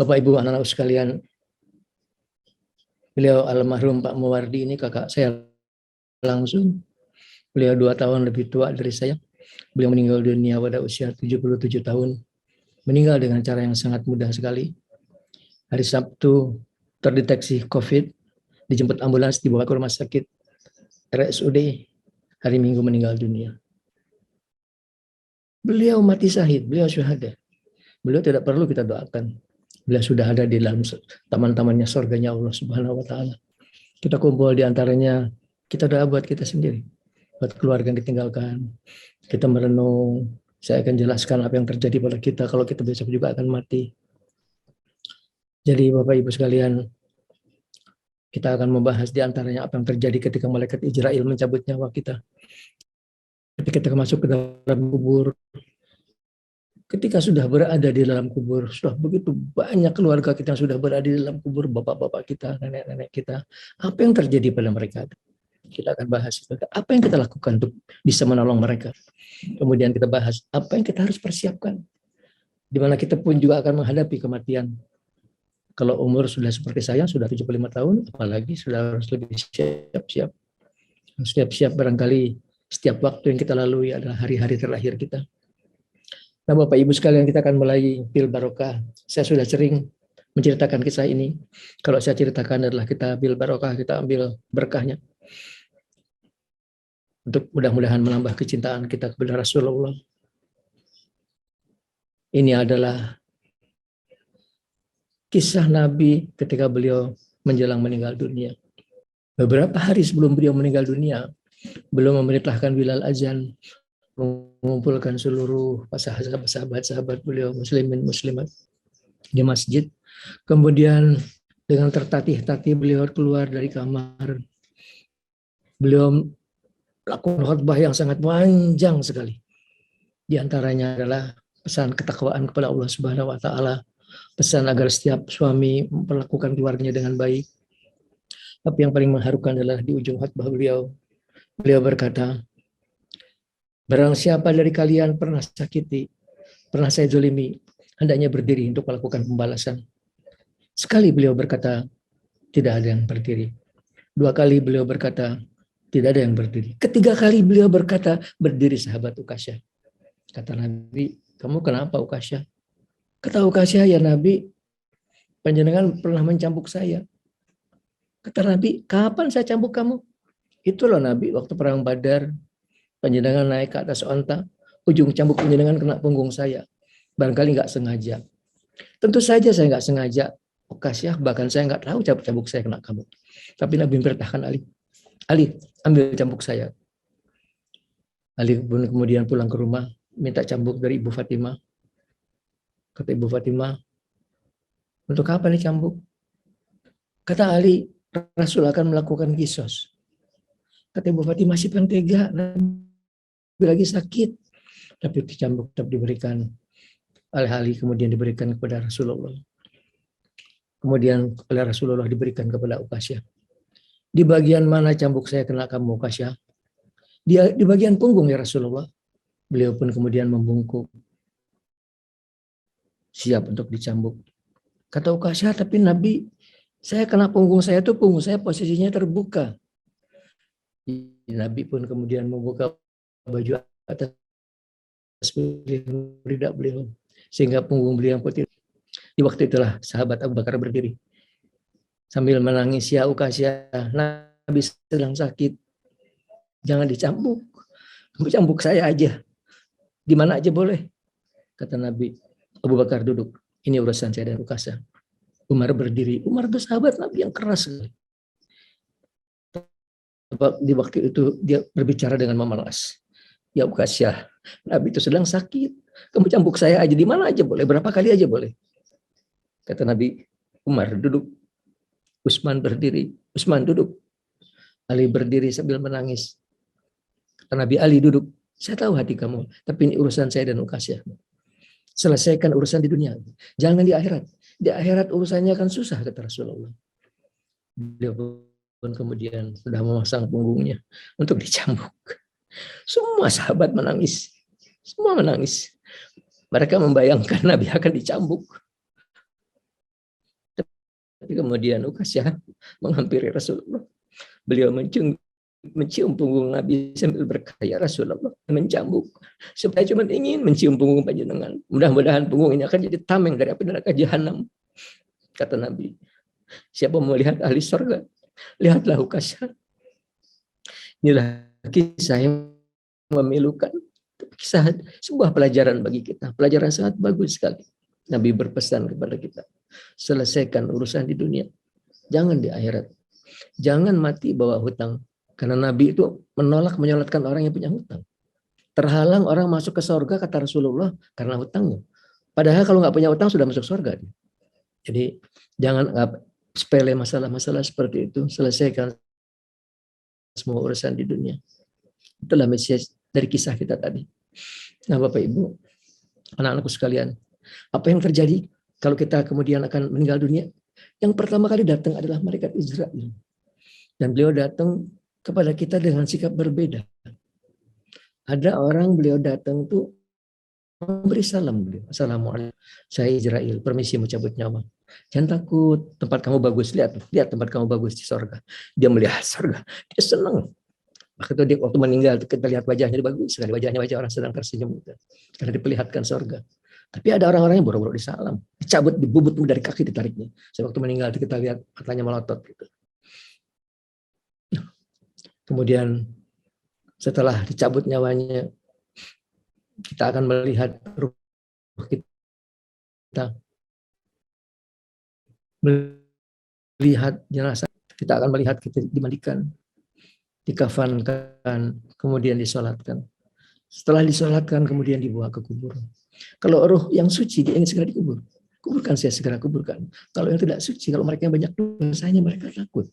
Bapak Ibu anak-anak sekalian, beliau almarhum Pak Muwardi ini kakak saya langsung. Beliau 2 tahun lebih tua dari saya. Beliau meninggal dunia pada usia 77 tahun. Meninggal dengan cara yang sangat mudah sekali. Hari Sabtu terdeteksi COVID, dijemput ambulans, dibawa ke rumah sakit RSUD, hari Minggu meninggal dunia. Beliau mati syahid, beliau syuhada. Beliau tidak perlu kita doakan. Beliau sudah ada di dalam taman-tamannya surganya Allah Subhanahu wa taala. Kita kumpul di antaranya, kita doa buat kita sendiri, buat keluarga yang ditinggalkan. Kita merenung, saya akan jelaskan apa yang terjadi pada kita kalau kita besok juga akan mati. Jadi Bapak Ibu sekalian, kita akan membahas di antaranya apa yang terjadi ketika malaikat Israel mencabut nyawa kita. Ketika kita masuk ke dalam kubur, ketika sudah berada di dalam kubur, sudah begitu banyak keluarga kita yang sudah berada di dalam kubur, bapak-bapak kita, nenek-nenek kita, apa yang terjadi pada mereka? Kita akan bahas apa yang kita lakukan untuk bisa menolong mereka. Kemudian kita bahas apa yang kita harus persiapkan, di mana kita pun juga akan menghadapi kematian. Kalau umur sudah seperti saya, sudah 75 tahun, apalagi sudah harus lebih siap-siap. Siap-siap barangkali setiap waktu yang kita lalui adalah hari-hari terakhir kita. Nah Bapak Ibu sekalian, kita akan mulai pil barokah. Saya sudah sering menceritakan kisah ini. Kalau saya ceritakan adalah kita pil barokah, kita ambil berkahnya. Untuk mudah-mudahan menambah kecintaan kita kepada Rasulullah. Ini adalah kisah Nabi ketika beliau menjelang meninggal dunia. Beberapa hari sebelum beliau meninggal dunia, beliau memerintahkan Bilal azan, mengumpulkan seluruh sahabat-sahabat beliau, muslimin muslimat di masjid. Kemudian dengan tertatih-tatih beliau keluar dari kamar. Beliau lakukan khutbah yang sangat panjang sekali. Di antaranya adalah pesan ketakwaan kepada Allah Subhanahu wa taala, pesan agar setiap suami memperlakukan keluarganya dengan baik. Tapi yang paling mengharukan adalah di ujung khutbah beliau berkata, barang siapa dari kalian pernah sakiti, pernah saya zalimi, hendaknya berdiri untuk melakukan pembalasan. Sekali beliau berkata, tidak ada yang berdiri. 2 kali beliau berkata, tidak ada yang berdiri. Ketiga kali beliau berkata, berdiri sahabat Ukasyah. Kata Nabi, kamu kenapa Ukasyah? Kata Ukasyah, ya Nabi, panjenengan pernah mencambuk saya. Kata Nabi, kapan saya cambuk kamu? Itu loh Nabi, waktu perang Badar, panjenengan naik ke atas onta, ujung cambuk panjenengan kena punggung saya. Barangkali nggak sengaja. Tentu saja saya nggak sengaja, Ukasyah, bahkan saya nggak tahu cambuk saya kena kamu. Tapi Nabi memperintahkan Ali, ambil cambuk saya. Ali pun kemudian pulang ke rumah, minta cambuk dari Ibu Fatimah. Kata Ibu Fatimah, untuk apa nih cambuk? Kata Ali, Rasul akan melakukan kisos. Kata Ibu Fatimah, siapa yang tega? Nabi lagi sakit. Tapi dicambuk tetap diberikan oleh Ali, kemudian diberikan kepada Rasulullah. Kemudian oleh Rasulullah diberikan kepada Ukasyah. Di bagian mana cambuk saya kena kamu, Ukasyah? Di bagian punggung ya Rasulullah. Beliau pun kemudian membungkuk, siap untuk dicambuk. Kata Ukasyah, tapi Nabi, saya kena punggung saya posisinya terbuka. Nabi pun kemudian membuka baju atas beliau, sehingga punggung beliau putih. Di waktu itulah sahabat Abu Bakar berdiri sambil menangis, ya Ukasyah, Nabi sedang sakit, jangan dicambuk, cambuk saya aja, di mana aja boleh. Kata Nabi, Abu Bakar duduk, ini urusan saya dan Ukasyah. Umar berdiri, Umar itu sahabat Nabi yang keras. Di waktu itu dia berbicara dengan memelas. Ya Ukasyah, Nabi itu sedang sakit, kamu cambuk saya aja, di mana aja boleh, berapa kali aja boleh. Kata Nabi, Umar duduk, Utsman berdiri, Utsman duduk, Ali berdiri sambil menangis. Kata Nabi, Ali duduk, saya tahu hati kamu, tapi ini urusan saya dan Ukasyah. Selesaikan urusan di dunia, jangan di akhirat. Di akhirat urusannya akan susah, kata Rasulullah. Beliau pun kemudian sudah memasang punggungnya untuk dicambuk. Semua sahabat menangis. Semua menangis. Mereka membayangkan Nabi akan dicambuk. Kemudian Ukasyah menghampiri Rasulullah. Beliau mencium punggung Nabi sambil berkata, Rasulullah, mencambuk. Supaya cuma ingin mencium punggung panjenengan. Mudah-mudahan punggung ini akan jadi tameng dari api neraka jahanam. Kata Nabi, siapa mau melihat ahli surga? Lihatlah Ukasyah. Inilah kisah yang memilukan. Kisah sebuah pelajaran bagi kita. Pelajaran sangat bagus sekali. Nabi berpesan kepada kita, selesaikan urusan di dunia. Jangan di akhirat. Jangan mati bawa hutang. Karena Nabi itu menyolatkan orang yang punya hutang. Terhalang orang masuk ke surga, kata Rasulullah, karena hutangnya. Padahal kalau nggak punya hutang sudah masuk surga. Jadi jangan sepele masalah-masalah seperti itu. Selesaikan semua urusan di dunia. Itulah message dari kisah kita tadi. Nah, Bapak Ibu, anak-anakku sekalian, apa yang terjadi kalau kita kemudian akan meninggal dunia? Yang pertama kali datang adalah malaikat Israil. Dan beliau datang kepada kita dengan sikap berbeda. Ada orang beliau datang tuh memberi salam beliau. Assalamualaikum, saya Israel, permisi mau cabut nyawa. Jangan takut, tempat kamu bagus. Lihat tempat kamu bagus di surga. Dia melihat surga, dia senang. Waktu dia waktu meninggal kita lihat wajahnya bagus sekali, wajah orang sedang tersenyum gitu. Karena diperlihatkan surga. Tapi ada orang-orang yang boro-boro disalam, dicabut, dibubut dari kaki, ditariknya. Waktu meninggal kita lihat matanya melotot gitu. Kemudian setelah dicabut nyawanya, kita akan melihat ruh kita, melihat jenazah, kita akan melihat kita dimandikan, dikafankan, kemudian disolatkan. Setelah disolatkan, kemudian dibawa ke kubur. Kalau roh yang suci, dia ingin segera dikubur. Kuburkan, saya segera kuburkan. Kalau yang tidak suci, kalau mereka yang banyak dosanya, mereka takut.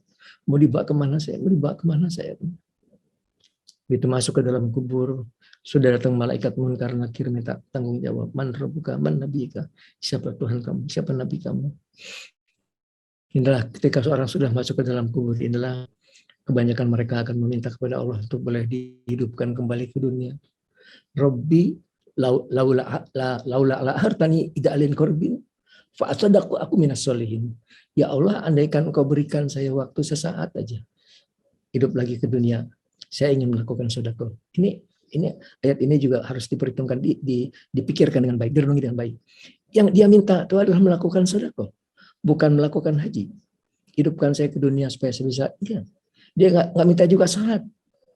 Mau dibawa kemana saya? Mau dibawa kemana saya? Begitu masuk ke dalam kubur, sudah datang malaikat munkar nakir minta tanggung jawab. Man rabbuka, man nabiyika? Siapa Tuhan kamu? Siapa nabi kamu? Inilah ketika seorang sudah masuk ke dalam kubur, inilah kebanyakan mereka akan meminta kepada Allah untuk boleh dihidupkan kembali ke dunia. Rabbi laula la hartani ida'alin korbin fa asadaqu aku minas solihin. Ya Allah, andaikan Engkau berikan saya waktu sesaat aja hidup lagi ke dunia, saya ingin melakukan sedekah. Ini ayat ini juga harus diperhitungkan, dipikirkan dengan baik, direnungi dengan baik. Yang dia minta itu adalah melakukan sedekah, bukan melakukan haji. Hidupkan saya ke dunia supaya saya bisa. Iya. Dia nggak minta juga salat,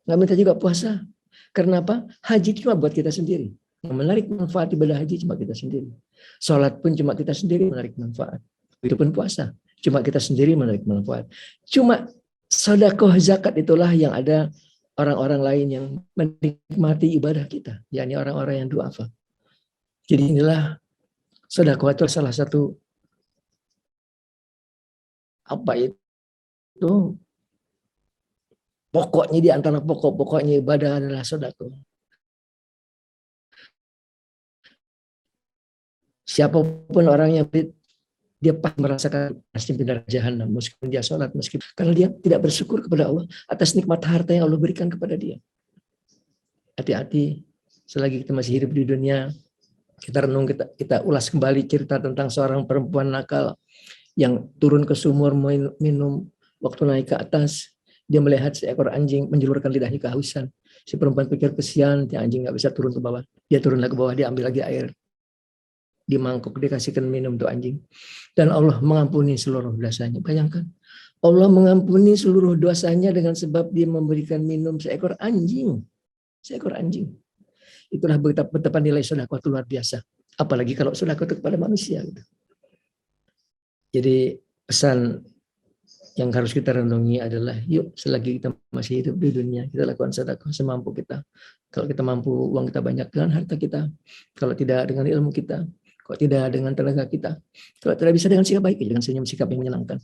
nggak minta juga puasa. Karena apa? Haji cuma buat kita sendiri. Yang menarik manfaat ibadah haji cuma kita sendiri. Salat pun cuma kita sendiri menarik manfaat. Itu pun puasa, cuma kita sendiri menarik manfaat. Cuma sedekah zakat itulah yang ada orang-orang lain yang menikmati ibadah kita, yakni orang-orang yang duafa. Jadi inilah sedekah itu salah satu itu pokoknya, di antara pokok-pokoknya ibadah adalah sedekah. Siapapun orang yang dia pasti merasakan pasti pindah jahanam meskipun dia sholat, meskipun karena dia tidak bersyukur kepada Allah atas nikmat harta yang Allah berikan kepada dia. Hati-hati, selagi kita masih hidup di dunia, kita renung, kita ulas kembali cerita tentang seorang perempuan nakal yang turun ke sumur minum. Waktu naik ke atas, dia melihat seekor anjing menjulurkan lidahnya kehausan. Si perempuan pikir kesian, si anjing nggak bisa turun ke bawah. Dia turun lagi ke bawah, dia ambil lagi air di mangkuk, dikasihkan minum tuh anjing. Dan Allah mengampuni seluruh dosanya. Bayangkan, Allah mengampuni seluruh dosanya dengan sebab dia memberikan minum seekor anjing. Seekor anjing. Itulah betapa nilai sedekah itu luar biasa. Apalagi kalau sedekah itu kepada manusia. Gitu. Jadi pesan yang harus kita renungi adalah, yuk selagi kita masih hidup di dunia, kita lakukan sedekah semampu kita. Kalau kita mampu, uang kita banyak, dengan harta kita. Kalau tidak, dengan ilmu kita. Kalau tidak, dengan tenaga kita. Kalau tidak bisa, dengan sikap baik, dengan senyum, sikap yang menyenangkan.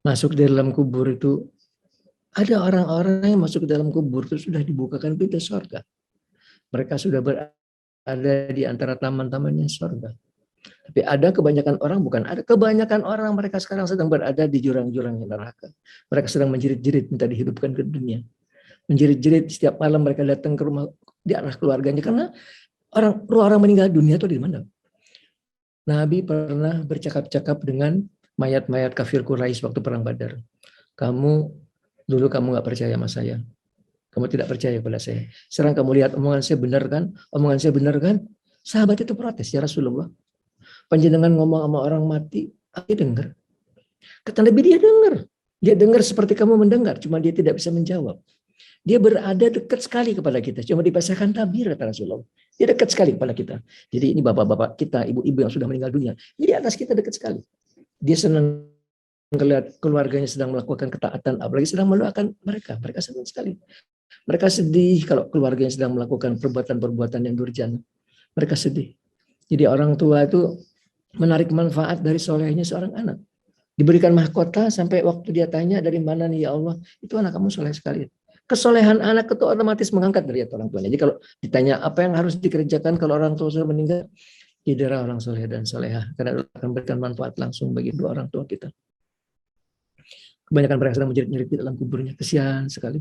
Masuk di dalam kubur itu, ada orang-orang yang masuk ke dalam kubur itu sudah dibukakan pintu surga. Mereka sudah berada di antara taman-tamannya surga. Tapi ada kebanyakan orang mereka sekarang sedang berada di jurang-jurang neraka. Mereka sedang menjerit-jerit minta dihidupkan ke dunia. Menjerit-jerit setiap malam mereka datang ke rumah di arah keluarganya, karena orang meninggal dunia itu di mana? Nabi pernah bercakap-cakap dengan mayat-mayat kafir Quraisy waktu perang Badar. Dulu kamu nggak percaya sama saya. Kamu tidak percaya kepada saya. Sekarang kamu lihat omongan saya benar kan? Omongan saya benar kan? Sahabat itu protes, ya Rasulullah. Panjenengan ngomong sama orang mati, dia dengar. Kata Nabi, dia dengar. Dia dengar seperti kamu mendengar, cuma dia tidak bisa menjawab. Dia berada dekat sekali kepada kita. Cuma dipasahkan tabir, kata Rasulullah. Dia dekat sekali kepada kita. Jadi ini bapak-bapak kita, ibu-ibu yang sudah meninggal dunia. Ini di atas kita dekat sekali. Dia senang melihat keluarganya sedang melakukan ketaatan, apalagi sedang mendoakan mereka. Mereka senang sekali. Mereka sedih kalau keluarganya sedang melakukan perbuatan-perbuatan yang durjana. Mereka sedih. Jadi orang tua itu menarik manfaat dari solehnya seorang anak. Diberikan mahkota sampai waktu dia tanya dari mana nih ya Allah, itu anak kamu soleh sekali. Kesolehan anak itu otomatis mengangkat dari orang tuanya. Jadi kalau ditanya apa yang harus dikerjakan kalau orang tua sudah meninggal, jadilah orang soleh dan soleha, karena akan memberikan manfaat langsung bagi dua orang tua kita. Kebanyakan mereka sedang menjerit-jerit di dalam kuburnya, kesian sekali.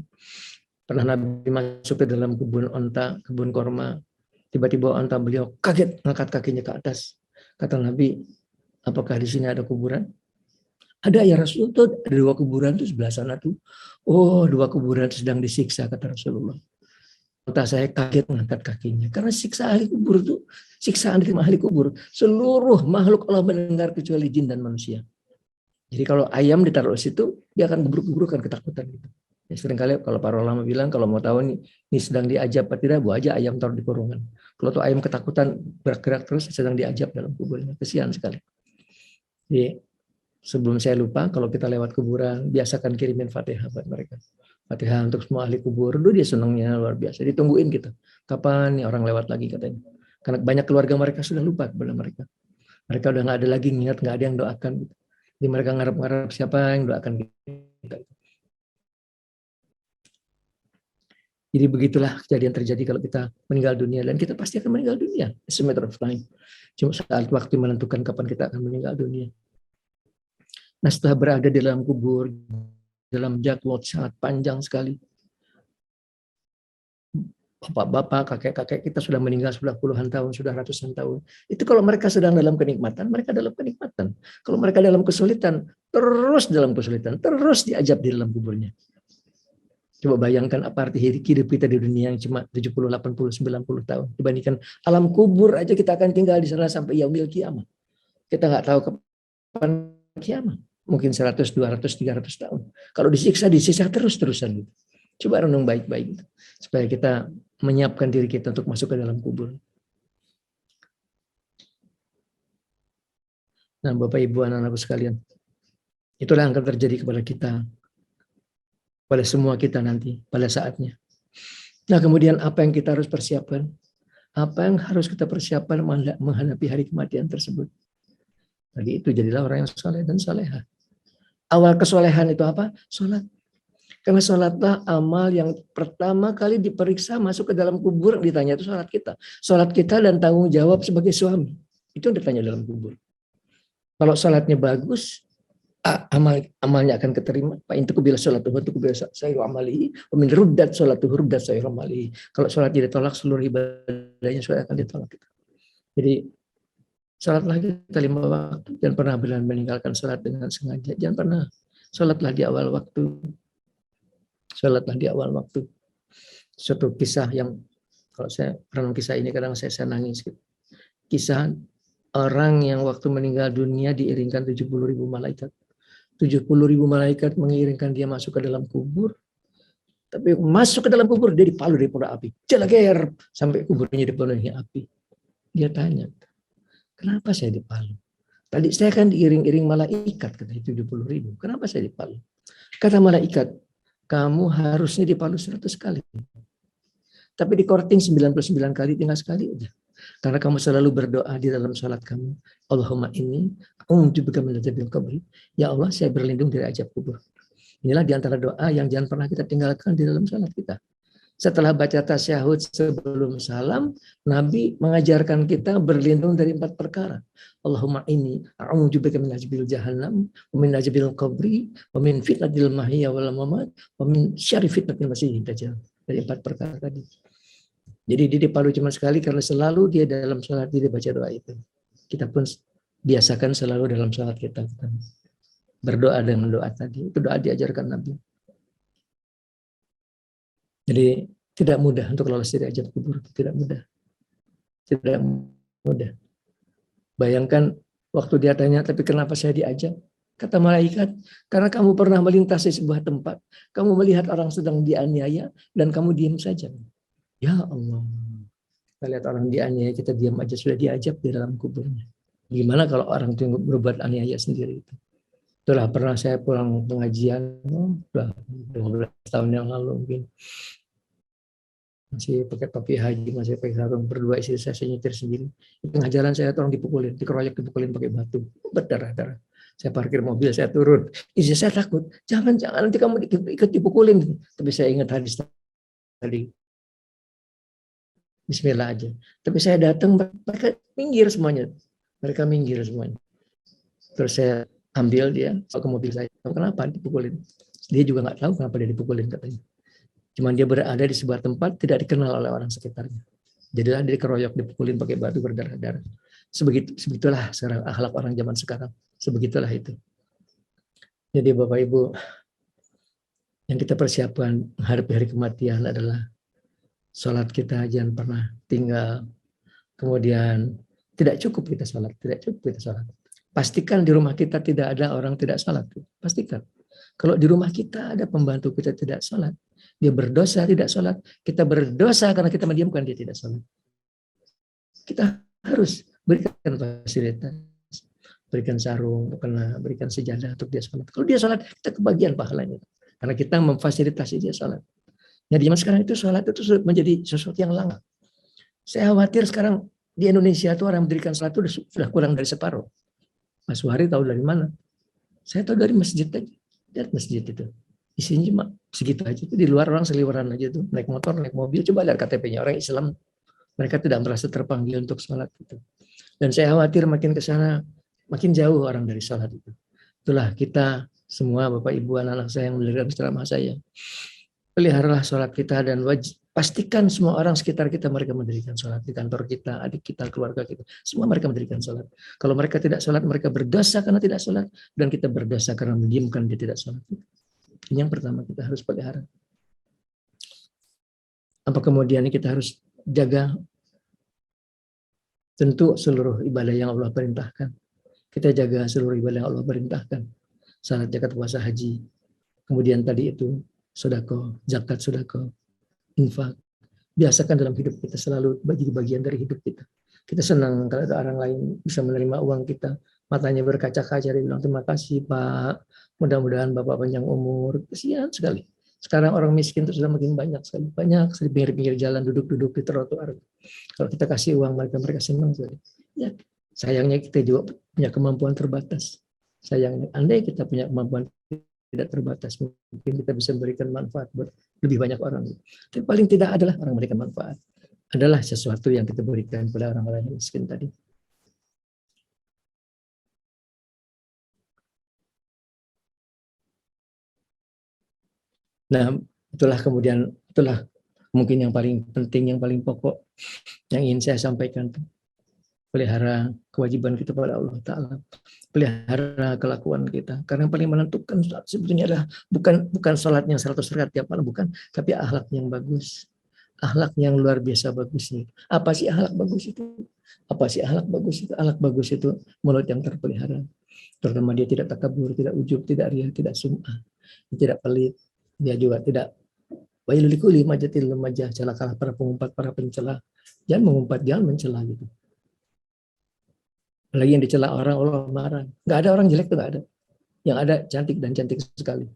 Pernah Nabi masuk ke dalam kebun onta, kebun korma, tiba-tiba onta beliau kaget ngangkat kakinya ke atas. Kata Nabi, apakah di sini ada kuburan? Ada ya Rasul, tuh ada dua kuburan tuh sebelah sana tuh. Oh, dua kuburan sedang disiksa, kata Rasulullah. Entah saya kaget mengangkat kakinya. Karena siksa ahli kubur itu, siksaan di ahli kubur. Seluruh makhluk Allah mendengar kecuali jin dan manusia. Jadi kalau ayam ditaruh di situ, dia akan gebruk-gebrukan ketakutan. Gitu. Ya, seringkali kalau para ulama bilang, kalau mau tahu ini sedang diajab atau tidak, buat aja ayam taruh di kurungan. Kalau tuh ayam ketakutan, bergerak terus, sedang diajab dalam kuburnya. Kesian sekali. Jadi, sebelum saya lupa, kalau kita lewat kuburan, biasakan kirimin Fatihah buat mereka. Fatihah untuk semua ahli kubur. Dulu dia senangnya luar biasa. Ditungguin gitu. Kapan nih orang lewat lagi katanya. Karena banyak keluarga mereka sudah lupa kepada mereka. Mereka udah nggak ada lagi ngingat, nggak ada yang doakan. Gitu. Jadi mereka ngarep-ngarep siapa yang doakan kita. Jadi begitulah kejadian terjadi kalau kita meninggal dunia. Dan kita pasti akan meninggal dunia. It's a matter of time. Cuma saat waktu menentukan kapan kita akan meninggal dunia. Nah setelah berada di dalam kubur, dalam jadwal sangat panjang sekali. Bapak-bapak, kakek-kakek kita sudah meninggal sudah puluhan tahun, sudah ratusan tahun. Itu kalau mereka sedang dalam kenikmatan, mereka dalam kenikmatan. Kalau mereka dalam kesulitan, terus dalam kesulitan, terus diajab di dalam kuburnya. Coba bayangkan apa arti hidup kita di dunia yang cuma 70, 80, 90 tahun. Dibandingkan alam kubur aja kita akan tinggal di sana sampai yaumil kiamat. Kita nggak tahu kapan kiamat. Mungkin 100, 200, 300 tahun. Kalau disiksa terus-terusan. Gitu. Coba renung baik-baik. Gitu. Supaya kita menyiapkan diri kita untuk masuk ke dalam kubur. Nah, Bapak, Ibu, anak-anakku sekalian. Itulah yang akan terjadi kepada kita. Pada semua kita nanti, pada saatnya. Nah, kemudian apa yang kita harus persiapkan? Apa yang harus kita persiapkan menghadapi hari kematian tersebut? Tadi itu jadilah orang yang saleh dan saleha. Awal kesolehan itu apa? Sholat. Karena sholatlah amal yang pertama kali diperiksa masuk ke dalam kubur, ditanya itu sholat kita. Sholat kita dan tanggung jawab sebagai suami. Itu yang ditanya dalam kubur. Kalau sholatnya bagus, amalnya akan keterima. Pak intu bila sholatuhu itu bila sayru amalihi, wa min ruddat sholatuhu ruddat sayru amalihi. Kalau sholatnya ditolak, seluruh ibadahnya sudah akan ditolak. Jadi sholatlah kita 5 waktu. Jangan pernah meninggalkan sholat dengan sengaja. Jangan pernah. Sholatlah di awal waktu. Sholatlah di awal waktu. Suatu kisah yang, kalau saya renung kisah ini kadang saya nangis. Kisah orang yang waktu meninggal dunia diiringkan 70.000 malaikat. 70.000 malaikat mengiringkan dia masuk ke dalam kubur. Tapi masuk ke dalam kubur, dia dipalu dari pola api. Jelager sampai kuburnya dipenuhi api. Dia tanya, kenapa saya dipalu? Tadi saya kan diiring-iring malaikat, kata 70.000. Kenapa saya dipalu? Kata malaikat, kamu harusnya dipalu 100 kali. Tapi di korting 99 kali, tinggal sekali aja. Karena kamu selalu berdoa di dalam sholat kamu. Allahumma inni a'udzubika min adzabil qabri. Ya Allah, saya berlindung dari azab kubur. Inilah di antara doa yang jangan pernah kita tinggalkan di dalam sholat kita. Setelah baca tasyahud sebelum salam, Nabi mengajarkan kita berlindung dari 4 perkara. Allahumma inni a'udzubika min adzabil jahannam, wa min adzabil qabri, wa min fitnatil mahya wal mamat, wa min syarri fitnatil masiihid dajjal. Dari 4 perkara tadi. Jadi dia dipalu cuma sekali karena selalu dia dalam sholat dia baca doa itu. Kita pun biasakan selalu dalam salat kita berdoa dengan doa tadi. Itu doa diajarkan Nabi. Jadi tidak mudah untuk lolos dari azab kubur. Tidak mudah. Tidak mudah. Bayangkan waktu dia tanya, tapi kenapa saya diajak? Kata malaikat, karena kamu pernah melintasi sebuah tempat. Kamu melihat orang sedang dianiaya dan kamu diam saja. Ya Allah. Kita lihat orang dianiaya, kita diam aja, sudah diajab di dalam kuburnya. Gimana kalau orang itu berbuat aniaya sendiri itu? Itulah pernah saya pulang pengajian, sudah 15 tahun yang lalu mungkin. Masih pakai topi haji, masih pakai sarung, berdua istri saya nyetir sendiri. Di tengah jalan saya tolong dipukulin, dikeroyok dipukulin pakai batu, berdarah-darah. Saya parkir mobil, saya turun. Istri saya takut, jangan nanti kamu ikut dipukulin. Tapi saya ingat hadis tadi, Bismillah aja. Tapi saya datang, mereka minggir semuanya. Mereka minggir semuanya. Terus saya ambil dia ke mobil saya. Kenapa dipukulin? Dia juga nggak tahu kenapa dia dipukulin katanya. Cuman dia berada di sebuah tempat tidak dikenal oleh orang sekitarnya. Jadilah dia dikeroyok, dipukulin pakai batu berdarah-darah. Sebegitulah sekarang akhlak orang zaman sekarang. Sebegitulah itu. Jadi Bapak Ibu, yang kita persiapkan menghadapi hari kematian adalah sholat kita jangan pernah tinggal. Kemudian tidak cukup kita sholat, tidak cukup kita sholat. Pastikan di rumah kita tidak ada orang tidak sholat. Pastikan. Kalau di rumah kita ada pembantu kita tidak sholat, dia berdosa tidak sholat, kita berdosa karena kita mendiamkan dia tidak sholat. Kita harus berikan fasilitas, berikan sarung, berikan sejadah untuk dia sholat. Kalau dia sholat, kita kebagian pahalanya. Karena kita memfasilitasi dia sholat. Nah, di zaman sekarang itu sholat itu menjadi sesuatu yang langka. Saya khawatir sekarang di Indonesia itu orang mendirikan sholat itu sudah kurang dari separuh. Mas Wahri tahu dari mana? Saya tahu dari masjid aja. Lihat masjid itu. Isinya cuma segitu aja. Itu di luar orang seliweran aja tuh. Naik motor, naik mobil. Coba lihat KTP-nya. Orang Islam, mereka tidak merasa terpanggil untuk sholat itu. Dan saya khawatir makin ke sana, makin jauh orang dari sholat itu. Itulah kita semua, Bapak Ibu, anak-anak saya yang mendengarkan ceramah saya. Peliharalah sholat kita dan pastikan semua orang sekitar kita mereka mendirikan sholat. Di kantor kita, adik kita, keluarga kita, semua mereka mendirikan sholat. Kalau mereka tidak sholat, mereka berdosa karena tidak sholat, dan kita berdosa karena mendiamkan dia tidak sholat. Ini yang pertama kita harus pelihara. Apa kemudian kita harus jaga? Tentu seluruh ibadah yang Allah perintahkan. Kita jaga seluruh ibadah yang Allah perintahkan. Salat, zakat, puasa, haji. Kemudian tadi itu sedekah, zakat, sedekah, infak. Biasakan dalam hidup kita selalu bagi bagian dari hidup kita. Kita senang kalau ada orang lain bisa menerima uang kita. Matanya berkaca-kaca, dia bilang terima kasih Pak. Mudah-mudahan Bapak panjang umur. Kasihan sekali. Sekarang orang miskin itu sudah makin banyak sekali. Banyak di pinggir-pinggir jalan duduk-duduk di trotoar. Kalau kita kasih uang mereka senang sekali. Ya, sayangnya kita juga punya kemampuan terbatas. Sayangnya, andai kita punya kemampuan tidak terbatas, mungkin kita bisa memberikan manfaat buat lebih banyak orang. Tapi paling tidak adalah orang memberikan manfaat. Adalah sesuatu yang kita berikan kepada orang-orang yang miskin tadi. Nah, itulah mungkin yang paling penting, yang paling pokok yang ingin saya sampaikan. Pelihara kewajiban kita pada Allah Ta'ala. Pelihara kelakuan kita. Karena yang paling menentukan sebetulnya adalah bukan sholatnya 100 rakaat tiap malam, bukan. Tapi akhlak yang bagus. Akhlak yang luar biasa bagusnya. Apa sih akhlak bagus itu? Apa sih akhlak bagus itu? Akhlak bagus itu mulut yang terpelihara. Terutama dia tidak takabur, tidak ujub, tidak riya, tidak sum'ah. Dia tidak pelit. Dia juga tidak wailul likulli majatil lumajah, celakalah para pengumpat, para pencela. Jangan mengumpat, jangan mencela gitu. Lagi yang dicela orang, Allah marah. Nggak ada orang jelek, itu nggak ada. Yang ada cantik dan cantik sekali.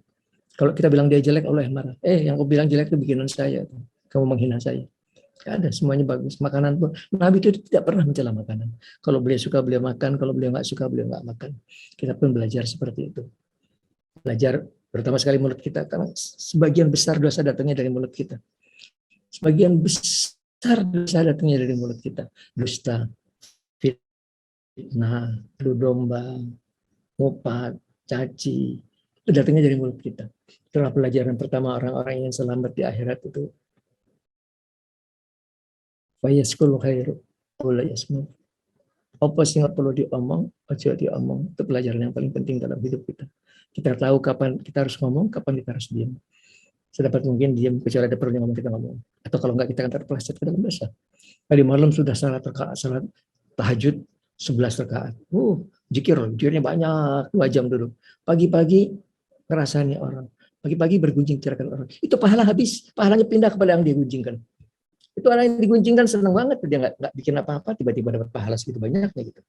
Kalau kita bilang dia jelek, Allah yang marah. Yang kau bilang jelek itu bikinan saya. Kamu menghina saya. Nggak ada, semuanya bagus. Makanan pun, Nabi itu tidak pernah mencela makanan. Kalau beliau suka, beliau makan. Kalau beliau nggak suka, beliau nggak makan. Kita pun belajar seperti itu. Belajar, pertama sekali mulut kita. Karena sebagian besar dosa datangnya dari mulut kita. Sebagian besar dosa datangnya dari mulut kita. Dusta, fitnah, adu domba, ngopat, caci, itu datangnya dari mulut kita. Itulah pelajaran pertama orang-orang yang selamat di akhirat itu. Fayaskul khairu, wala yasmut. Apa sih nggak perlu diomong, ojo diomong. Itu pelajaran yang paling penting dalam hidup kita. Kita tahu kapan kita harus ngomong, kapan kita harus diam. Sedapat mungkin diam, kecuali ada perlu ngomong kita ngomong. Atau kalau nggak kita akan terpeleset ke dalam dosa. Tadi malam sudah salat tahajud 11 rakaat. Zikirnya banyak, 2 jam duduk. Pagi-pagi ngerasani orang. Pagi-pagi bergunjing tirakan orang. Itu pahala habis, pahalanya pindah kepada yang dia gunjingkan. Itu orang yang digunjingkan senang banget, dia nggak bikin apa-apa, tiba-tiba dapat pahala segitu banyaknya gitu.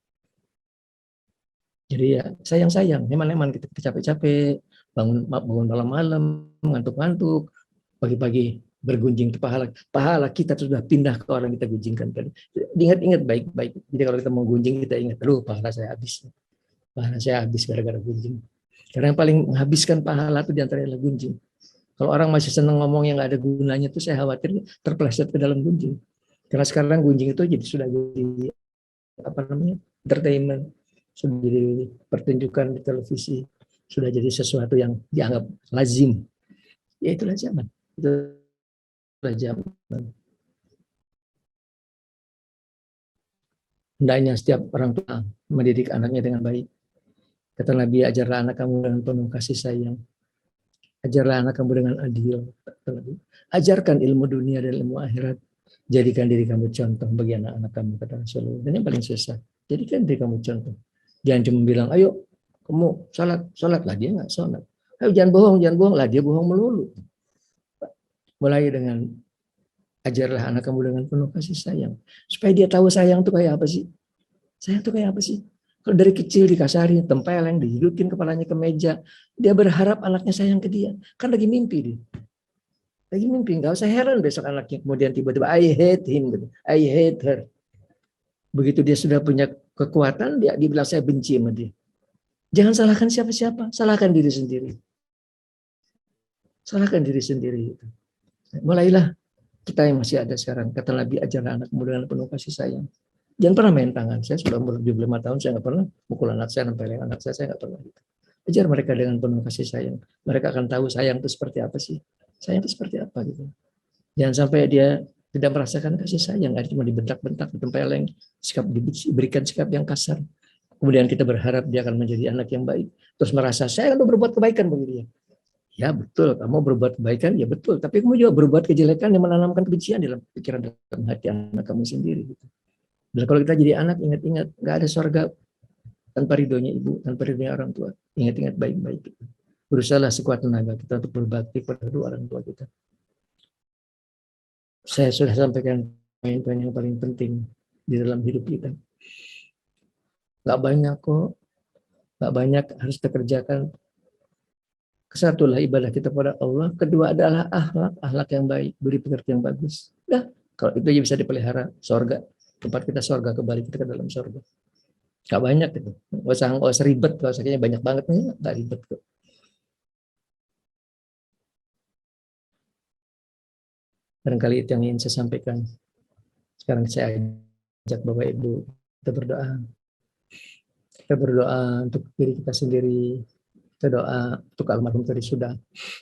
Jadi ya sayang-sayang, heman-heman kita capek-capek, bangun malam-malam, ngantuk-ngantuk, pagi-pagi bergunjing ke pahala kita sudah pindah ke orang kita gunjingkan tadi. Ingat-ingat baik-baik. Jadi kalau kita mau gunjing kita ingat, pahala saya habis gara-gara gunjing. Karena yang paling menghabiskan pahala itu diantaranya adalah gunjing. Kalau orang masih senang ngomong yang nggak ada gunanya itu saya khawatir terpeleset ke dalam gunjing. Karena sekarang gunjing itu sudah jadi apa namanya, entertainment, sudah jadi pertunjukan di televisi, sudah jadi sesuatu yang dianggap lazim. Ya itulah zaman. Itulah zaman. Hendaknya setiap orang tua mendidik anaknya dengan baik. Kata Nabi, ajarlah anak kamu dengan penuh kasih sayang. Ajarlah anak kamu dengan adil. Ajarkan ilmu dunia dan ilmu akhirat. Jadikan diri kamu contoh bagi anak-anak kamu, kata Rasulullah. Dan yang paling susah, jadikan diri kamu contoh. Jangan cuma bilang, ayo kamu sholat lah, dia nggak sholat. Ayo jangan bohong lah, dia bohong melulu. Mulai dengan ajarlah anak kamu dengan penuh kasih sayang. Supaya dia tahu sayang itu kayak apa sih. Sayang itu kayak apa sih. Kalau dari kecil dikasarin, tempeleng, dihidutin kepalanya ke meja, dia berharap anaknya sayang ke dia. Kan lagi mimpi dia. Lagi mimpi, nggak usah heran besok anaknya kemudian tiba-tiba I hate him gitu. I hate her. Begitu dia sudah punya kekuatan, dia dibilang saya benci sama dia. Jangan salahkan siapa-siapa, salahkan diri sendiri. Salahkan diri sendiri. Mulailah kita yang masih ada sekarang, kata Nabi, ajarlah anak muda dengan penuh kasih sayang. Jangan pernah main tangan. Saya sudah umur 75 tahun, saya nggak pernah mukul anak saya, nampelin anak saya nggak pernah. Ajar mereka dengan penuh kasih sayang. Mereka akan tahu sayang itu seperti apa sih. Sayang itu seperti apa gitu. Jangan sampai dia tidak merasakan kasih sayang, cuma dibentak-bentak, ditempeleng, diberikan sikap yang kasar. Kemudian kita berharap dia akan menjadi anak yang baik. Terus merasa, saya akan berbuat kebaikan bagi dia. Ya betul, kamu berbuat kebaikan, ya betul. Tapi kamu juga berbuat kejelekan yang menanamkan kebencian dalam pikiran, dalam hati anak kamu sendiri. Dan kalau kita jadi anak, ingat-ingat, nggak ada surga tanpa ridhonya ibu, tanpa ridhonya orang tua. Ingat-ingat baik-baik. Berusahalah sekuat tenaga kita untuk berbakti pada kedua orang tua kita. Saya sudah sampaikan poin-poin yang paling penting di dalam hidup kita. Nggak banyak kok, nggak banyak harus dikerjakan. Kesatulah ibadah kita pada Allah. Kedua adalah akhlak yang baik, budi pekerti yang bagus. Nah, kalau itu aja bisa dipelihara, sorga. Tempat kita sorga, kembali kita ke dalam sorga. Nggak banyak itu. Nggak usah ribet, nggak usah kayaknya banyak banget. Nggak ribet kok. Barangkali itu yang ingin saya sampaikan. Sekarang saya ajak Bapak Ibu, kita berdoa. Kita berdoa untuk diri kita sendiri. Kita doa untuk almarhum tadi sudah.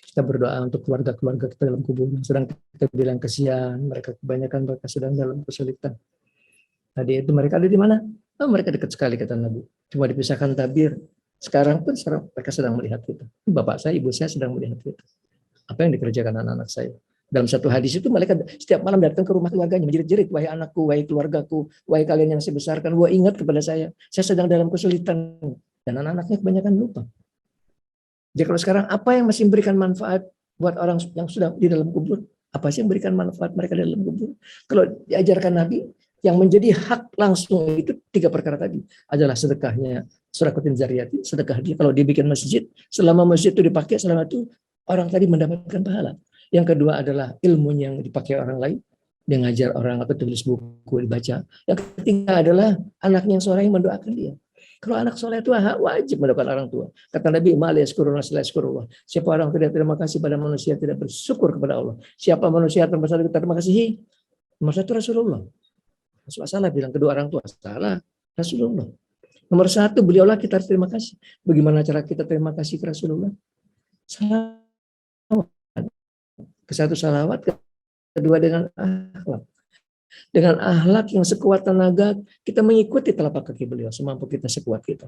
Kita berdoa untuk keluarga-keluarga kita dalam kubur yang sedang kita bilang kesian. Mereka kebanyakan mereka sedang dalam kesulitan. Tadi itu mereka ada di mana? Oh, mereka dekat sekali kata Nabi. Cuma dipisahkan tabir. Sekarang pun mereka sedang melihat kita. Bapak saya, ibu saya sedang melihat kita. Apa yang dikerjakan anak-anak saya? Dalam satu hadis itu mereka setiap malam datang ke rumah keluarganya menjerit-jerit, wahai anakku, wahai keluargaku, wahai kalian yang saya besarkan, wah ingat kepada saya sedang dalam kesulitan. Dan anak-anaknya kebanyakan lupa. Jadi kalau sekarang apa yang masih memberikan manfaat buat orang yang sudah di dalam kubur? Apa sih yang memberikan manfaat mereka di dalam kubur? Kalau diajarkan Nabi, yang menjadi hak langsung itu 3 perkara tadi adalah sedekahnya sedekatin zariyati, sedekah dia kalau dia bikin masjid, selama masjid itu dipakai, selama itu orang tadi mendapatkan pahala. Yang kedua adalah ilmunya yang dipakai orang lain, dia ngajar orang atau tulis buku dibaca. Yang ketiga adalah anaknya yang soleh yang mendoakan dia. Kalau anak soleh itu wajib mendoakan orang tua. Kata Nabi, siapa orang tidak terima kasih pada manusia, tidak bersyukur kepada Allah. Siapa manusia tanpa saling terima kasih? Nomor 1 Rasulullah. Rasulullah salah bilang kedua orang tua. Salah. Rasulullah. Nomor 1, beliaulah kita harus terima kasih. Bagaimana cara kita terima kasih ke Rasulullah? Salawat. Ke satu salawat, kedua dengan akhlak. Dengan akhlak yang sekuat tenaga, kita mengikuti telapak kaki beliau semampu kita, sekuat kita.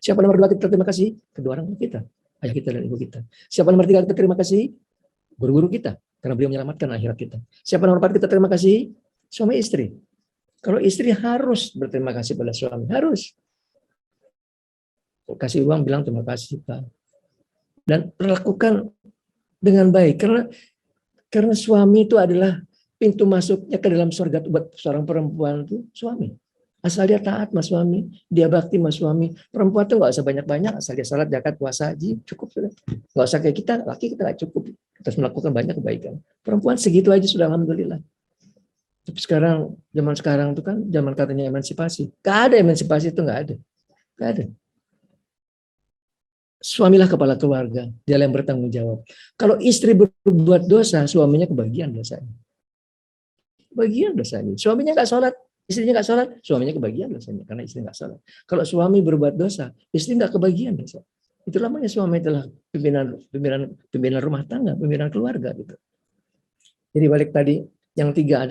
Siapa nomor 2 kita terima kasih? Kedua orang kita, ayah kita dan ibu kita. Siapa nomor 3 kita terima kasih? Guru-guru kita, karena beliau menyelamatkan akhirat kita. Siapa nomor 4 kita terima kasih? Suami istri. Kalau istri harus berterima kasih pada suami, harus. Kasih uang bilang terima kasih Pak. Dan perlakukan dengan baik, karena suami itu adalah pintu masuknya ke dalam surga buat seorang perempuan itu suami. Asal dia taat mas suami, dia bakti mas suami. Perempuan tuh nggak usah banyak-banyak, asal dia salat, zakat, puasa, haji, cukup sudah. Nggak usah kayak kita, laki kita nggak cukup. Kita harus melakukan banyak kebaikan. Perempuan segitu aja sudah alhamdulillah. Tapi zaman sekarang itu kan zaman katanya emansipasi. Nggak ada emansipasi, itu nggak ada. Nggak ada. Suamilah kepala keluarga, dia yang bertanggung jawab. Kalau istri berbuat dosa, suaminya kebagian dosanya. Kebagian dosanya. Suaminya nggak sholat, istrinya nggak sholat, suaminya kebagian dosanya karena istri nggak sholat. Kalau suami berbuat dosa, istri nggak kebagian dosa. Itu namanya suami adalah pimpinan rumah tangga, pimpinan keluarga gitu. Jadi balik tadi, yang tiga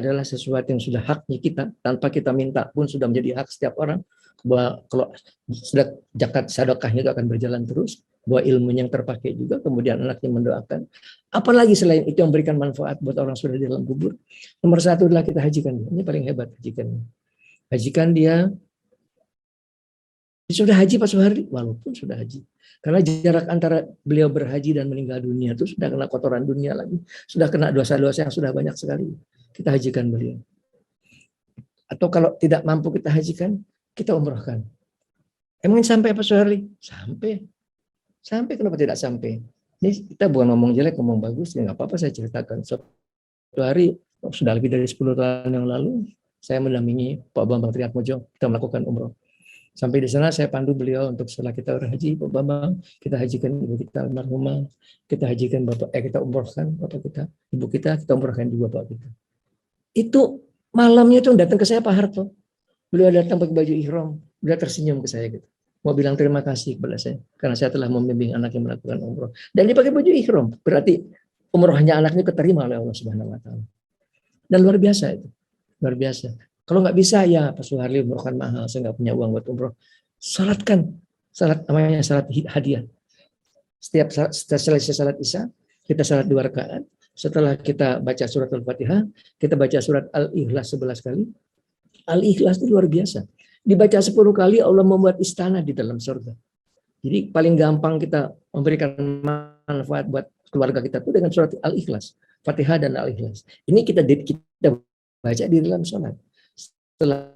adalah sesuatu yang sudah haknya kita, tanpa kita minta pun sudah menjadi hak setiap orang. Bahwa kalau sudah zakat sedekahnya itu akan berjalan terus, bahwa ilmunya yang terpakai juga, kemudian anaknya mendoakan. Apalagi selain itu yang memberikan manfaat buat orang sudah di dalam kubur. Nomor 1 adalah kita hajikan. Ini paling hebat hajikan. Hajikan dia sudah haji Pak Suhardi, walaupun sudah haji. Karena jarak antara beliau berhaji dan meninggal dunia itu sudah kena kotoran dunia lagi, sudah kena dosa-dosa yang sudah banyak sekali. Kita hajikan beliau. Atau kalau tidak mampu kita hajikan, kita umrohkan. Emang sampai Pak Suhardi? Sampai. Sampai, kenapa tidak sampai? Ini kita bukan ngomong jelek, ngomong bagus, ya nggak apa-apa saya ceritakan. Suatu hari, sudah lebih dari 10 tahun yang lalu, saya mendampingi Pak Bambang Triatmojo, kita melakukan umroh. Sampai di sana saya pandu beliau untuk setelah kita berhaji, Pak Bambang, kita hajikan ibu kita almarhumah, kita hajikan kita umrohkan bapak kita, ibu kita umrohkan juga bapak kita. Itu malamnya itu datang ke saya Pak Harto. Beliau datang pakai baju ihram, beliau tersenyum ke saya gitu. Mau bilang terima kasih kepada saya karena saya telah membimbing anak yang melakukan umroh. Dan dia pakai baju ihram, berarti umrohnya anaknya keterima oleh Allah Subhanahu wa taala. Dan luar biasa itu. Luar biasa. Kalau nggak bisa ya Pak Suharli umrohkan mahal, saya nggak punya uang buat umroh. Salatkan, salat namanya salat hadiah. Setiap selesai salat Isya, kita salat 2 rakaat. Setelah kita baca surat Al-Fatihah, kita baca surat Al-Ikhlas 11 kali. Al-Ikhlas itu luar biasa. Dibaca 10 kali Allah membuat istana di dalam surga. Jadi paling gampang kita memberikan manfaat buat keluarga kita itu dengan surat Al-Ikhlas, Fatihah dan Al-Ikhlas. Ini kita baca di dalam sholat. Setelah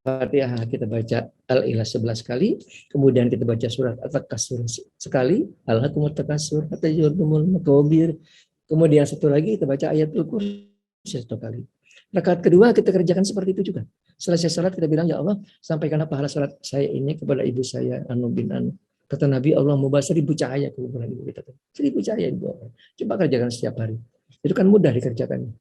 Fatihah kita baca Al-Ikhlas 11 kali, kemudian kita baca surat At-Takatsur sekali, Al-Hakumut Takatsur, Hatta Yurtumul Makabir. Kemudian satu lagi kita baca ayatul kursi 1 kali. Rakaat kedua kita kerjakan seperti itu juga. Selesai salat kita bilang, ya Allah, sampaikanlah pahala salat saya ini kepada ibu saya Anu bin Anu. Kata Nabi, Allah mau 1000 cahaya ke kuburan ibu kita. 1000 cahaya ibu. Coba kerjakan setiap hari. Itu kan mudah dikerjakan.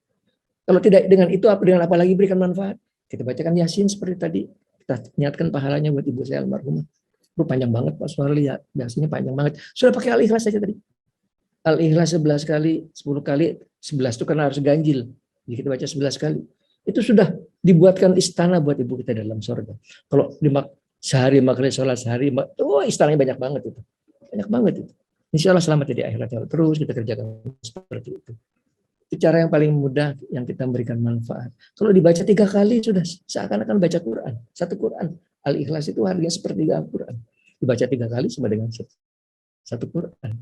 Kalau tidak dengan itu, dengan apa lagi berikan manfaat? Kita bacakan Yasin seperti tadi. Kita niatkan pahalanya buat ibu saya almarhumah. Itu panjang banget Pak Suharli ya. Yasinnya panjang banget. Sudah pakai Al-Ikhlas saja tadi. Al-Ikhlas 11 kali, 10 kali, 11 itu karena harus ganjil. Jadi kita baca 11 kali. Itu sudah dibuatkan istana buat ibu kita dalam surga. Kalau sehari makan sholat sehari, istananya banyak banget itu. Banyak banget itu. Insya Allah selamat di akhirat. Terus kita kerjakan seperti itu. Itu cara yang paling mudah yang kita memberikan manfaat. Kalau dibaca 3 kali sudah seakan-akan baca Quran. Satu Quran. Al-Ikhlas itu harganya sepertiga Al-Quran. Dibaca 3 kali sama dengan satu Quran.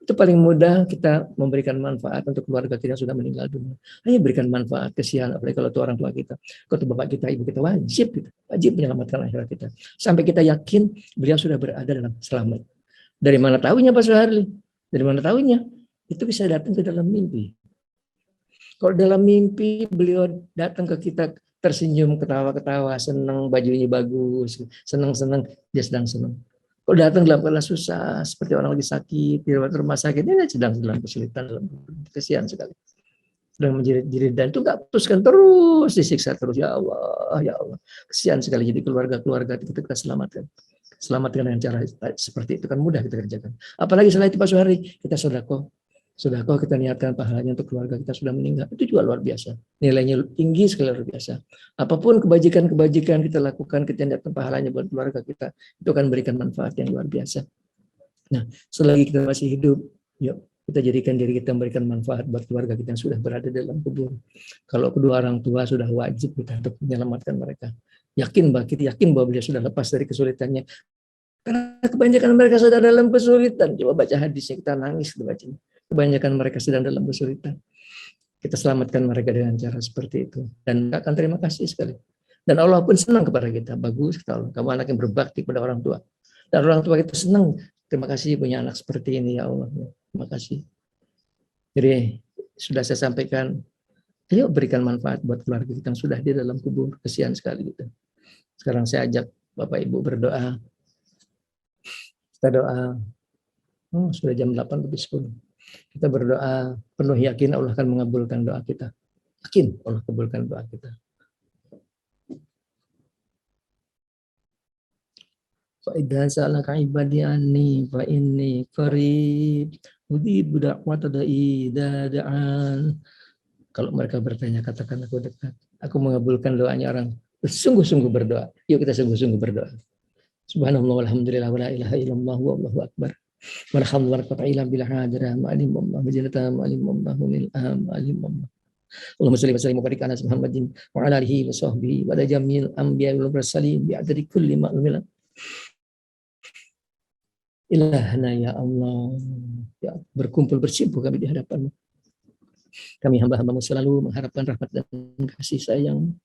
Itu paling mudah kita memberikan manfaat untuk keluarga kita yang sudah meninggal dunia. Hanya berikan manfaat, kesian, apalagi kalau itu orang tua kita. Kalau itu bapak kita, ibu kita, wajib menyelamatkan akhirat kita. Sampai kita yakin beliau sudah berada dalam selamat. Dari mana tahunya Pak Suharli? Dari mana tahunya? Itu bisa datang ke dalam mimpi. Kalau dalam mimpi beliau datang ke kita tersenyum, ketawa-ketawa, senang, bajunya bagus, senang-senang, dia sedang senang. Kalau datang dalam keadaan susah, seperti orang lagi sakit, di rumah sakit, dia sedang dalam kesulitan, dalam kesian sekali. Sedang menjerit-jerit, dan itu nggak putuskan, terus disiksa terus. Ya Allah, kesian sekali. Jadi keluarga kita selamatkan. Selamatkan dengan cara seperti itu kan mudah kita kerjakan. Apalagi setelah itu Pak Suharli, kita sedekah. Sudahkah kita niatkan pahalanya untuk keluarga kita sudah meninggal? Itu juga luar biasa. Nilainya tinggi sekali, luar biasa. Apapun kebajikan-kebajikan kita lakukan, kita niatkan pahalanya buat keluarga kita, itu akan memberikan manfaat yang luar biasa. Nah, selagi kita masih hidup, yuk kita jadikan diri kita memberikan manfaat buat keluarga kita yang sudah berada dalam kubur. Kalau kedua orang tua sudah wajib kita untuk menyelamatkan mereka. Yakin bahwa beliau sudah lepas dari kesulitannya. Karena kebanyakan mereka sedang dalam kesulitan. Coba baca hadisnya, kita nangis bacanya. Kebanyakan mereka sedang dalam kesulitan. Kita selamatkan mereka dengan cara seperti itu. Dan akan terima kasih sekali. Dan Allah pun senang kepada kita. Bagus, kamu anak yang berbakti kepada orang tua. Dan orang tua itu senang. Terima kasih punya anak seperti ini ya Allah. Terima kasih. Jadi sudah saya sampaikan, ayo berikan manfaat buat keluarga kita yang sudah di dalam kubur. Kesian sekali gitu. Sekarang saya ajak Bapak Ibu berdoa. Kita doa. Oh, sudah jam 8:10. Kita berdoa penuh yakin Allah akan mengabulkan doa kita. Yakin Allah kabulkan doa kita. Fa idza sa'alaka ibadi anni fa inni qarib ujibu da'wata da'i da'an. Kalau mereka bertanya, katakan aku dekat. Aku mengabulkan doanya orang bersungguh-sungguh berdoa. Yuk kita sungguh-sungguh berdoa. Subhanallah walhamdulillah wa la ilaha illallah wallahu akbar. Walhamdulillah wa ta'ala bil hadra ma'alim Allah majnata ma'alim Allah min alim Allah. Allahumma shalli wa sallim wa barik ala Muhammadin wa ala alihi wa sahbihi wa ala jamil anbiya wal mursalin bi adadi kulli ma'lumin. Ilahna ya Allah, ya berkumpul bersimpuh kami di hadapan-Mu. Kami hamba-hamba-Mu selalu mengharapkan rahmat dan kasih sayang.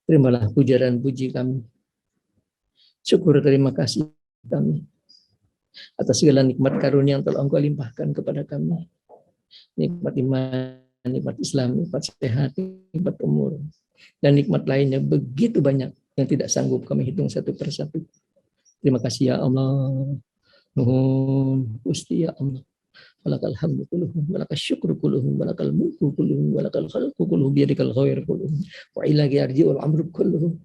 Terimalah puja dan puji kami. Syukur terima kasih kami atas segala nikmat karunia yang telah Engkau limpahkan kepada kami. Nikmat iman, nikmat Islam, nikmat sehat, nikmat umur, dan nikmat lainnya begitu banyak yang tidak sanggup kami hitung satu persatu. Terima kasih ya Allah. Nuhun Gusti ya Allah. Walakal hamdu kulluhu, walakal syukru kulluhu, walakal mulku kulluhu, walakal khalqu kulluhu, biyadikal khair kulluhu, wa ilaika yarji'ul amru kulluhu.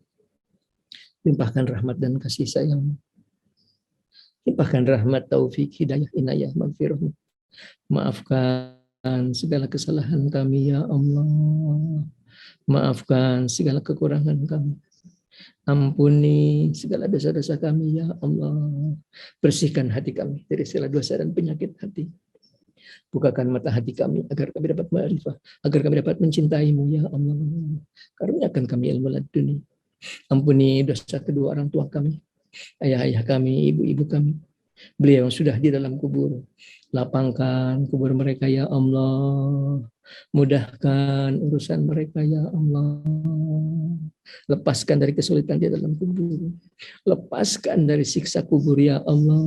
Limpahkan rahmat dan kasih sayang. Limpahkan rahmat, taufik, hidayah, inayah, maghfirah. Maafkan segala kesalahan kami ya Allah. Maafkan segala kekurangan kami. Ampuni segala dosa-dosa kami ya Allah. Bersihkan hati kami dari segala dosa dan penyakit hati. Bukakan mata hati kami agar kami dapat ma'rifah, agar kami dapat mencintai-Mu ya Allah. Karuniakan kami ilmu laduni. Ampuni dosa kedua orang tua kami, ayah-ayah kami, ibu-ibu kami, beliau yang sudah di dalam kubur. Lapangkan kubur mereka ya Allah. Mudahkan urusan mereka ya Allah. Lepaskan dari kesulitan di dalam kubur. Lepaskan dari siksa kubur ya Allah.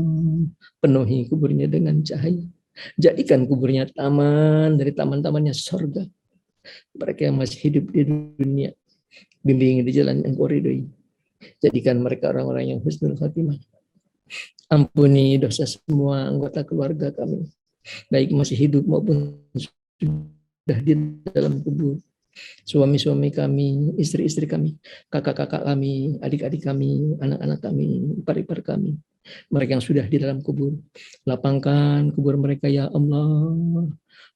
Penuhi kuburnya dengan cahaya. Jadikan kuburnya taman dari taman-tamannya surga. Mereka yang masih hidup di dunia, bimbing di jalan yang Kau ridhoi. Jadikan mereka orang-orang yang husnul khatimah. Ampuni dosa semua anggota keluarga kami, baik masih hidup maupun sudah di dalam kubur. Suami-suami kami, istri-istri kami, kakak-kakak kami, adik-adik kami, anak-anak kami, ipar-ipar kami, mereka yang sudah di dalam kubur. Lapangkan kubur mereka ya Allah.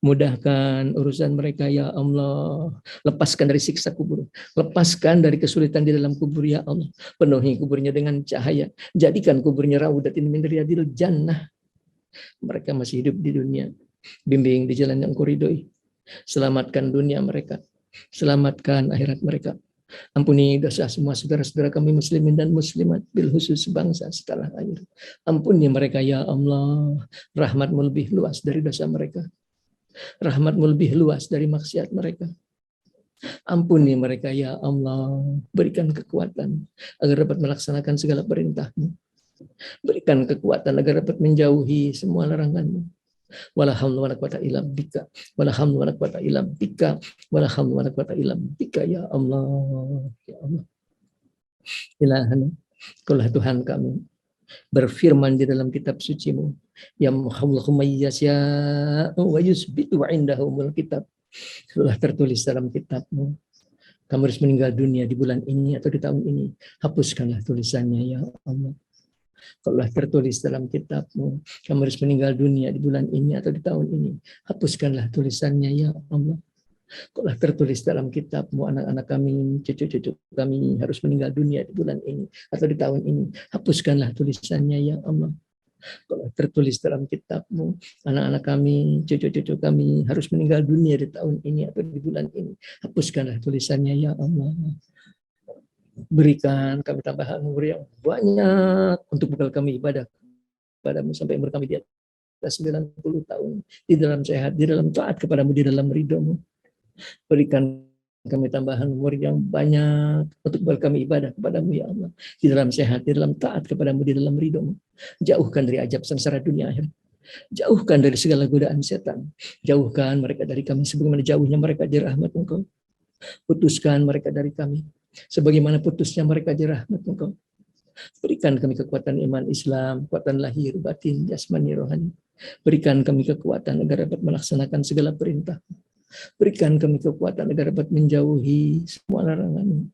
Mudahkan urusan mereka ya Allah. Lepaskan dari siksa kubur. Lepaskan dari kesulitan di dalam kubur ya Allah. Penuhi kuburnya dengan cahaya. Jadikan kuburnya raudatin min riyadil jannah. Mereka masih hidup di dunia. Bimbing di jalan yang Kau ridhoi. Selamatkan dunia mereka. Selamatkan akhirat mereka. Ampuni dosa semua saudara-saudara kami muslimin dan muslimat, bil khusus bangsa setelah akhir. Ampuni mereka ya Allah. Rahmat-Mu lebih luas dari dosa mereka. Rahmat-Mu lebih luas dari maksiat mereka. Ampuni mereka ya Allah. Berikan kekuatan agar dapat melaksanakan segala perintah-Mu. Berikan kekuatan agar dapat menjauhi semua larangan-Mu. Wala haula wala quwata illa bika. Wala haula wala quwata illa bika. Wala haula wala quwata illa bika ya Allah. Ya Allah. Ilahana, Kaulah Tuhan kami. Berfirman di dalam kitab suci-Mu, ya Muhammadu mayyasya wa yusbitu wa indahumul kitab. Telah tertulis dalam kitab-Mu, kamu harus meninggal dunia di bulan ini atau di tahun ini. Hapuskanlah tulisannya ya Allah. Kalau tertulis dalam kitab-Mu, kamu harus meninggal dunia di bulan ini atau di tahun ini, hapuskanlah tulisannya ya Allah. Kalau tertulis dalam kitab-Mu, anak-anak kami, cucu-cucu kami harus meninggal dunia di bulan ini atau di tahun ini, hapuskanlah tulisannya ya Allah. Kalau tertulis dalam kitab-Mu, anak-anak kami, cucu-cucu kami harus meninggal dunia di tahun ini atau di bulan ini, hapuskanlah tulisannya ya Allah. Berikan kami tambahan umur yang banyak untuk bekal kami ibadah kepadamu sampai umur kami di atas 90 tahun, di dalam sehat, di dalam taat kepadamu, di dalam ridho-Mu. Berikan kami tambahan umur yang banyak untuk bekal kami ibadah kepadamu ya Allah, di dalam sehat, di dalam taat kepadamu, di dalam ridho-Mu. Jauhkan dari ajab sengsara dunia akhirat. Jauhkan dari segala godaan setan. Jauhkan mereka dari kami sebagaimana jauhnya mereka dari rahmat Engkau. Putuskan mereka dari kami sebagaimana putusnya mereka di rahmat Engkau. Berikan kami kekuatan iman Islam, kekuatan lahir, batin, jasmani, rohani. Berikan kami kekuatan agar dapat melaksanakan segala perintah. Berikan kami kekuatan agar dapat menjauhi semua larangan.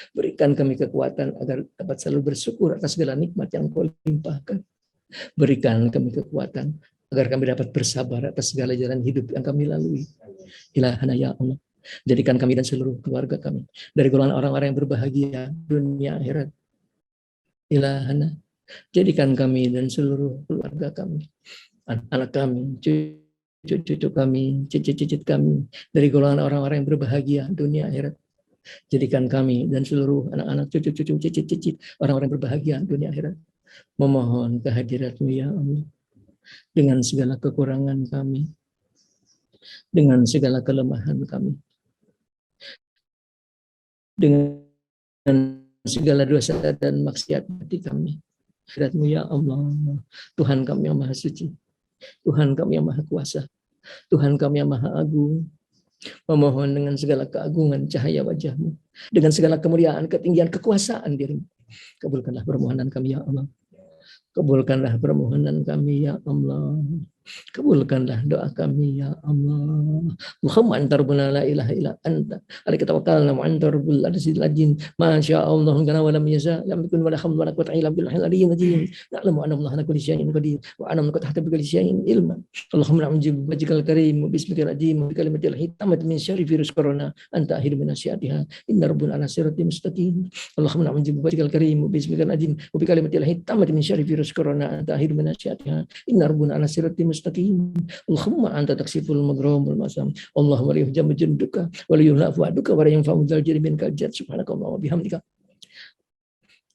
Berikan kami kekuatan agar dapat selalu bersyukur atas segala nikmat yang Kau limpahkan. Berikan kami kekuatan agar kami dapat bersabar atas segala jalan hidup yang kami lalui. Ilahana ya Allah. Jadikan kami dan seluruh keluarga kami dari golongan orang-orang yang berbahagia dunia akhirat. Ilahana, jadikan kami dan seluruh keluarga kami, anak kami, cucu-cucu kami, cicit-cicit kami dari golongan orang-orang yang berbahagia dunia akhirat. Jadikan kami dan seluruh anak-anak, cucu-cucu, cicit-cicit orang-orang yang berbahagia dunia akhirat. Memohon kehadirat-Mu ya Allah, dengan segala kekurangan kami, dengan segala kelemahan kami, dengan segala dosa dan maksiat hati kami. Kehadirat-Mu ya Allah, Tuhan kami yang Maha Suci, Tuhan kami yang Maha Kuasa, Tuhan kami yang Maha Agung. Memohon dengan segala keagungan cahaya wajah-Mu, dengan segala kemuliaan, ketinggian, kekuasaan diri-Mu. Kabulkanlah permohonan kami ya Allah. Kabulkanlah permohonan kami ya Allah. Kabulkanlah doa kami ya Allah. Allahumma anta rabbuna la ilaha illa anta alaika tawakkalna wa anta rabbul arsyil azim. Masya Allah kana wa lam yasha lam yakun wa la hamdu wa la quwwata illa billahil aliyyil azim. Na'lamu anna Allah ala kulli syai'in qadir wa anna man tahta bi kulli syai'in ilma. Allahumma na'udzu bika karim bismikal azim bi kalimatil hikmah min syarri virus corona anta akhir min asyatiha inna rabbuna ala siratim mustaqim. Allahumma na'udzu bika karim bismikal azim bi kalimatil hikmah min syarri virus corona anta akhir min asyatiha inna rabbuna ala siratim mustaqim. Allahumma anta taksiful magrum wal masam. Allahumma liyuhjam junduka wa liyuhlafu aduka wa yanfa'u dzal jarimin kajat subhanakallah wa bihamdika.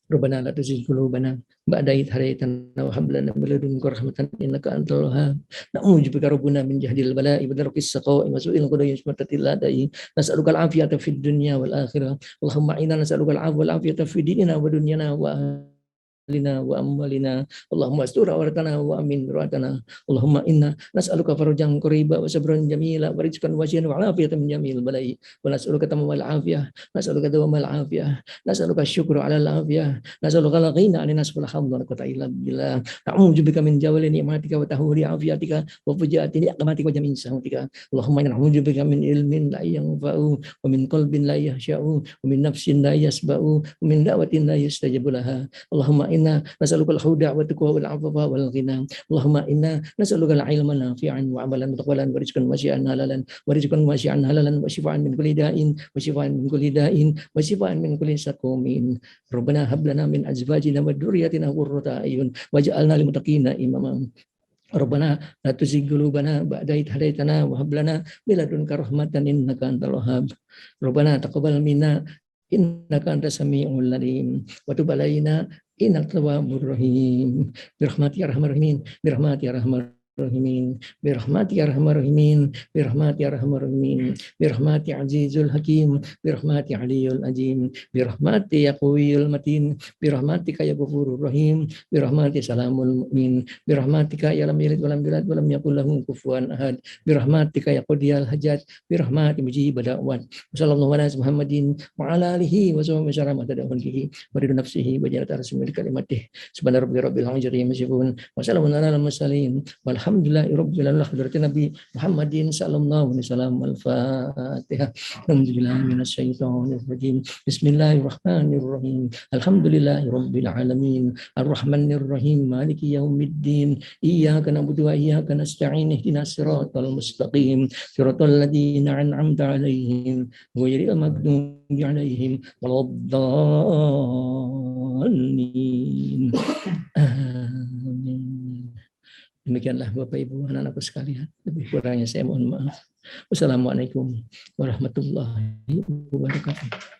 Rabbana la tuzigh qulubana ba'da idh hadaytana wa hab lana min ladunka rahmatan innaka antal wahhab. Na'udzu bika rabbuna min jahdil bala'i wa darkis saqa'i wa su'il qada'i ismatatil ladai. Nas'aluka al-'afiyata fid dunya wal akhirah. Allahumma inna nas'aluka al-'afwa wal 'afiyata fid dinina wa dunyana wa lina wa amwalina. Allahumma astur awratana wa amin ru'atana. Allahumma inna nas'aluka farajan qariba wa sabran jamila wa rizqan wasi'an wa afiyatan min jamil balai wa nas'aluka tamamal afiyah, nas'aluka dawamal afiyah, nas'aluka syukra 'ala al afiyah, nas'aluka la ghina 'anil nas wala hawla wala quwwata illa billah. Na'udzu bika min jawali ni'matika wa tahuri afiyatika wa fujaati ni'matika wa jamin sahmatika. Allahumma inna na'udzu bika min ilmin la yanfa'u wa min qalbin la yahsha'u wa min nafsin la yasba'u wa min da'watin la yustajabu laha. Allahumma inna nas'aluka al-huda wa taqwa wal 'afafa wal ghina. Allahumma inna nas'aluka al-'ilma nafi'an wa 'amalan mutaqabbalan wa rizqan wasi'an halalan wa rizqan wasi'an halalan wa shifaan min kulli da'in wa shifaan min kulli da'in wa shifaan min kulli saqamin. Rabbana hab lana min azwajina wa dhurriyyatina qurrata a'yun waj'alna lil muttaqina imama. Rabbana la tuzigh qulubana ba'da idh hadaytana wa hab lana min ladunka rahmatan innaka antal wahhab. Rabbana taqabbal minna innaka antas samiul alim wa tub alaina innaka tawwabur rahim. Birahmati ya arhamar rahimin, birahmati ya arhamar rahimin, birahmati ya arhamar rahimin, birahmati ya arhamar rahimin, birahmati azizul hakim, birahmati aliyul azim, birahmati ya qawiyul matin, birahmatika ya ghafurur rahim, birahmati salamul mu'min, birahmatika ya lam yalid wa lam yulad wa lam yakul lahu kufuwan ahad, birahmatika ya qadiyal hajat, birahmati mujib da'wat. Sallallahu alaihi Muhammadin wa ala alihi wa sahbihi wasallam tadawunkihi wa ridha nafsihi wa jalata rasulil kalimatih. Subhana rabbika rabbil izzati amma yasifun wa salamun alal mursalin. Alhamdulillahirabbil alamin. Hadratin Nabi Muhammadin sallallahu alaihi wasallam. Al-Fatihah. Alhamdulillahi minasyaitonir rajim. Bismillahirrahmanirrahim. Alhamdulillahirabbil alamin. Arrahmanir rahim. Maliki yaumiddin. Iyyaka na'budu wa iyyaka nasta'in. Ihdinas siratal mustaqim. Siratal ladzina an'amta 'alaihim ghairil maghdubi 'alaihim waladdallin. Amin. Demikianlah Bapak Ibu anak-anakku sekalian. Lebih kurangnya saya mohon maaf. Wassalamualaikum warahmatullahi wabarakatuh.